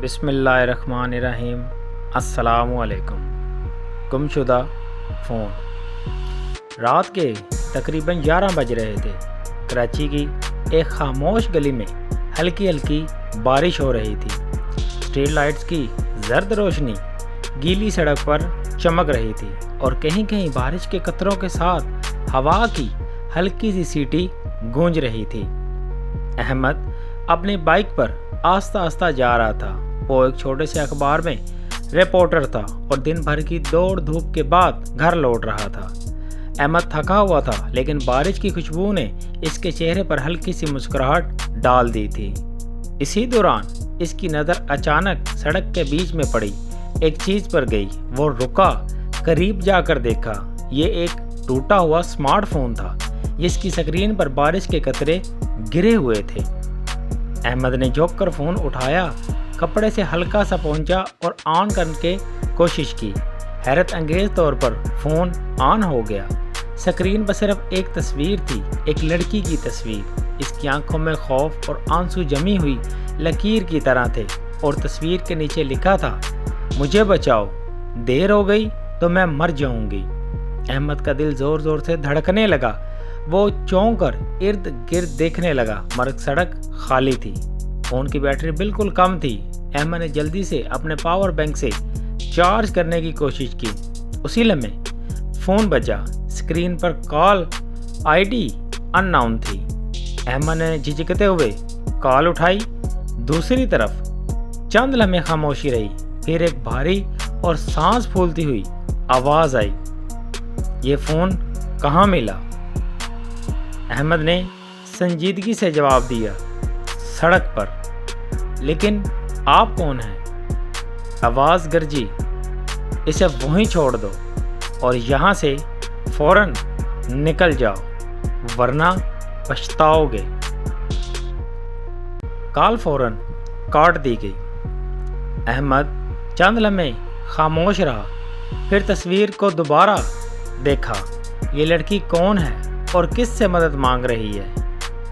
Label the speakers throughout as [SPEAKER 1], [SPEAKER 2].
[SPEAKER 1] بسم اللہ الرحمن الرحیم۔ السلام علیکم۔ گمشدہ فون۔ رات کے تقریباً 11 بج رہے تھے۔ کراچی کی ایک خاموش گلی میں ہلکی ہلکی بارش ہو رہی تھی۔ اسٹریٹ لائٹس کی زرد روشنی گیلی سڑک پر چمک رہی تھی اور کہیں کہیں بارش کے قطروں کے ساتھ ہوا کی ہلکی سی سیٹی گونج رہی تھی۔ احمد اپنی بائک پر آہستہ آہستہ جا رہا تھا۔ وہ ایک چھوٹے سے اخبار میں رپورٹر تھا اور دن بھر کی دوڑ دھوپ کے بعد گھر لوٹ رہا تھا۔ احمد تھکا ہوا تھا، لیکن بارش کی خوشبو نے اس کے چہرے پر ہلکی سی مسکراہٹ ڈال دی تھی۔ اسی دوران اس کی نظر اچانک سڑک کے بیچ میں پڑی ایک چیز پر گئی۔ وہ رکا، قریب جا کر دیکھا۔ یہ ایک ٹوٹا ہوا اسمارٹ فون تھا جس کی اسکرین پر بارش کے قطرے گرے ہوئے تھے۔ احمد نے جھک کر فون اٹھایا، کپڑے سے ہلکا سا پہنچا اور آن کرنے کی کوشش کی۔ حیرت انگیز طور پر فون آن ہو گیا۔ اسکرین پر صرف ایک تصویر تھی، ایک لڑکی کی تصویر۔ اس کی آنکھوں میں خوف اور آنسو جمی ہوئی لکیر کی طرح تھے اور تصویر کے نیچے لکھا تھا، مجھے بچاؤ، دیر ہو گئی تو میں مر جاؤں گی۔ احمد کا دل زور زور سے دھڑکنے لگا۔ وہ چونک کر ارد گرد دیکھنے لگا، مگر سڑک خالی تھی۔ فون کی بیٹری بالکل کم تھی۔ احمد نے جلدی سے اپنے پاور بینک سے چارج کرنے کی کوشش کی۔ اسی لمحے فون بجا۔ Screen per call I D ان نون تھی۔ احمد نے جھجکتے ہوئے کال اٹھائی۔ دوسری طرف چند لمحے خاموشی رہی، پھر ایک بھاری اور سانس پھولتی ہوئی آواز آئی، یہ فون کہاں ملا؟ احمد نے سنجیدگی سے جواب دیا، سڑک پر۔ لیکن آپ کون ہیں؟ آواز گرجی، اسے وہیں چھوڑ دو اور یہاں سے فوراً نکل جاؤ ورنہ پچھتاؤ گے۔ کال فوراً کاٹ دی گئی۔ احمد چند لمحے خاموش رہا، پھر تصویر کو دوبارہ دیکھا۔ یہ لڑکی کون ہے اور کس سے مدد مانگ رہی ہے؟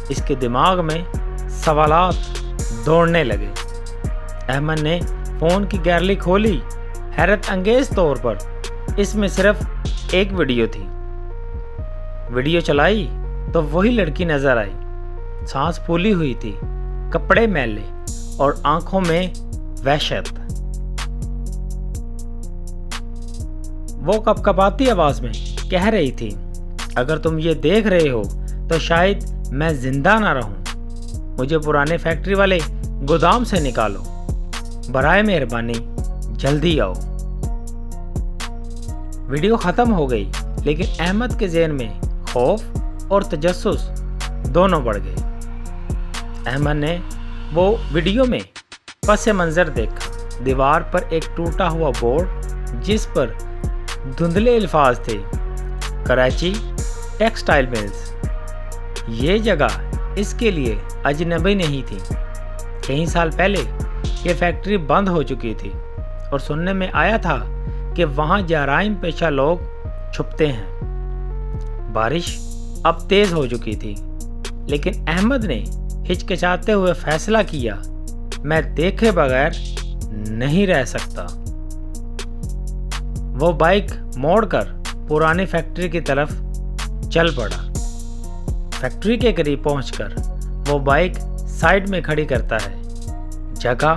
[SPEAKER 1] اس کے دماغ میں سوالات دوڑنے لگے۔ احمد نے فون کی گیلری کھولی۔ حیرت انگیز طور پر اس میں صرف ایک ویڈیو تھی۔ ویڈیو چلائی تو وہی لڑکی نظر آئی۔ سانس پھولی ہوئی تھی، کپڑے میلے اور آنکھوں میں وحشت۔ وہ کپکپاتی آواز میں کہہ رہی تھی، اگر تم یہ دیکھ رہے ہو تو شاید میں زندہ نہ رہوں۔ مجھے پرانے فیکٹری والے گودام سے نکالو، برائے مہربانی جلدی آؤ۔ ویڈیو ختم ہو گئی، لیکن احمد کے ذہن میں خوف اور تجسس دونوں بڑھ گئے۔ احمد نے وہ ویڈیو میں پس منظر دیکھا۔ دیوار پر ایک ٹوٹا ہوا بورڈ جس پر دھندلے الفاظ تھے، کراچی ٹیکسٹائل ملز۔ یہ جگہ اس کے لیے اجنبی نہیں تھی۔ کئی سال پہلے یہ فیکٹری بند ہو چکی تھی اور سننے میں آیا تھا کہ وہاں جرائم پیشہ لوگ چھپتے ہیں۔ بارش اب تیز ہو چکی تھی، لیکن احمد نے ہچکچاتے ہوئے فیصلہ کیا، میں دیکھے بغیر نہیں رہ سکتا۔ وہ بائک موڑ کر پرانی فیکٹری کی طرف چل پڑا۔ فیکٹری کے قریب پہنچ کر وہ بائک سائڈ میں کھڑی کرتا ہے۔ جگہ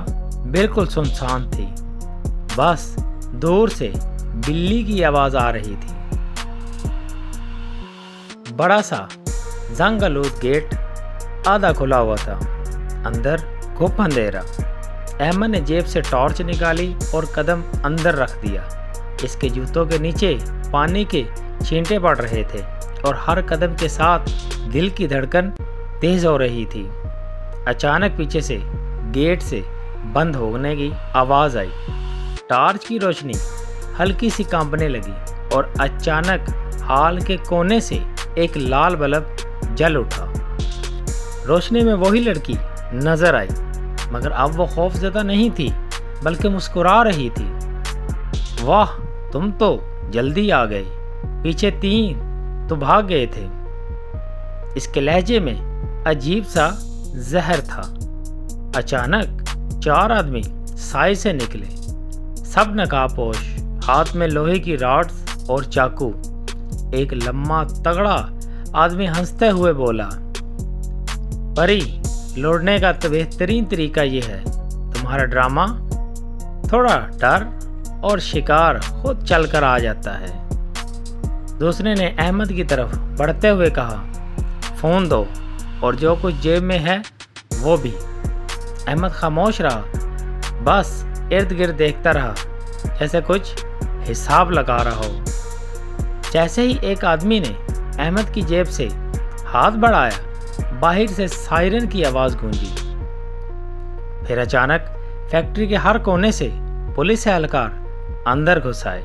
[SPEAKER 1] بالکل سنسان تھی، بس دور سے بلی کی آواز آ رہی تھی۔ بڑا سا زنگ آلود گیٹ آدھا کھلا ہوا تھا، اندر گھپ اندھیرا۔ احمد نے جیب سے ٹارچ نکالی اور قدم اندر رکھ دیا۔ اس کے جوتوں کے نیچے پانی کے چھینٹے پڑ رہے تھے اور ہر قدم کے ساتھ دل کی دھڑکن تیز ہو رہی تھی۔ اچانک پیچھے سے گیٹ سے بند ہونے کی آواز آئی۔ ٹارچ کی روشنی ہلکی سی کانپنے لگی اور اچانک ہال کے کونے سے ایک لال بلب جل اٹھا۔ روشنی میں وہی لڑکی نظر آئی، مگر اب وہ خوف زدہ نہیں تھی بلکہ مسکرا رہی تھی۔ واہ، تم تو جلدی آ گئے، پیچھے 3 تو بھاگ گئے تھے۔ اس کے لہجے میں عجیب سا زہر تھا۔ اچانک 4 آدمی سائے سے نکلے، سب نقاب-پوش، ہاتھ میں لوہے کی راڈز اور چاقو۔ ایک لمبا تگڑا آدمی ہنستے ہوئے بولا، پری، لوٹنے کا بہترین طریقہ یہ ہے، تمہارا ڈرامہ، تھوڑا ڈر اور شکار خود چل کر آ جاتا ہے۔ دوسرے نے احمد کی طرف بڑھتے ہوئے کہا، فون دو اور جو کچھ جیب میں ہے وہ بھی۔ احمد خاموش رہا، بس ارد گرد دیکھتا رہا، جیسے کچھ حساب لگا رہا ہو۔ جیسے ہی ایک آدمی نے احمد کی جیب سے ہاتھ بڑھایا، باہر سے سائرن کی آواز گونجی۔ پھر اچانک فیکٹری کے ہر کونے سے پولیس اہلکار اندر گھس آئے۔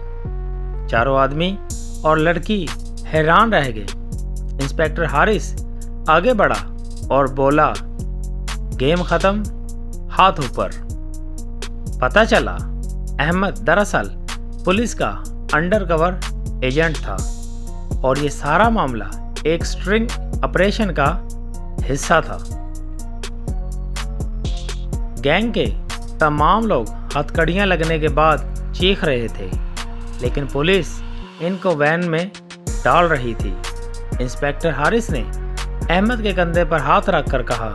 [SPEAKER 1] چاروں آدمی اور لڑکی حیران رہ گئے۔ انسپکٹر حارث آگے بڑھا اور بولا، گیم ختم، ہاتھ اوپر۔ پتہ چلا احمد دراصل پولیس کا انڈر کور ایجنٹ تھا اور یہ سارا معاملہ ایک سٹرنگ آپریشن کا حصہ تھا۔ گینگ کے تمام لوگ ہتھ کڑیاں لگنے کے بعد چیخ رہے تھے، لیکن پولیس ان کو وین میں ڈال رہی تھی۔ انسپکٹر حارث نے احمد کے کندھے پر ہاتھ رکھ کر کہا،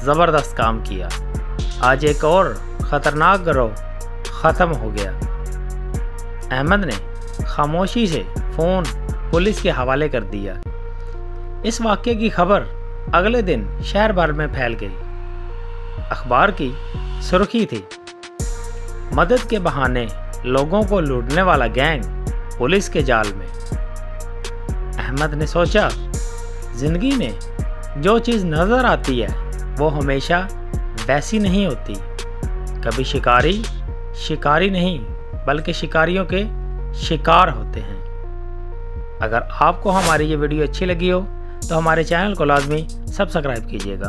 [SPEAKER 1] زبردست کام کیا، آج ایک اور خطرناک گروہ ختم ہو گیا۔ احمد نے خاموشی سے فون پولیس کے حوالے کر دیا۔ اس واقعے کی خبر اگلے دن شہر بھر میں پھیل گئی۔ اخبار کی سرخی تھی، مدد کے بہانے لوگوں کو لوٹنے والا گینگ پولیس کے جال میں۔ احمد نے سوچا، زندگی میں جو چیز نظر آتی ہے وہ ہمیشہ ویسی نہیں ہوتی۔ کبھی شکاری شکاری نہیں بلکہ شکاریوں کے شکار ہوتے ہیں۔ اگر آپ کو ہماری یہ ویڈیو اچھی لگی ہو تو ہمارے چینل کو لازمی سبسکرائب کیجیے گا۔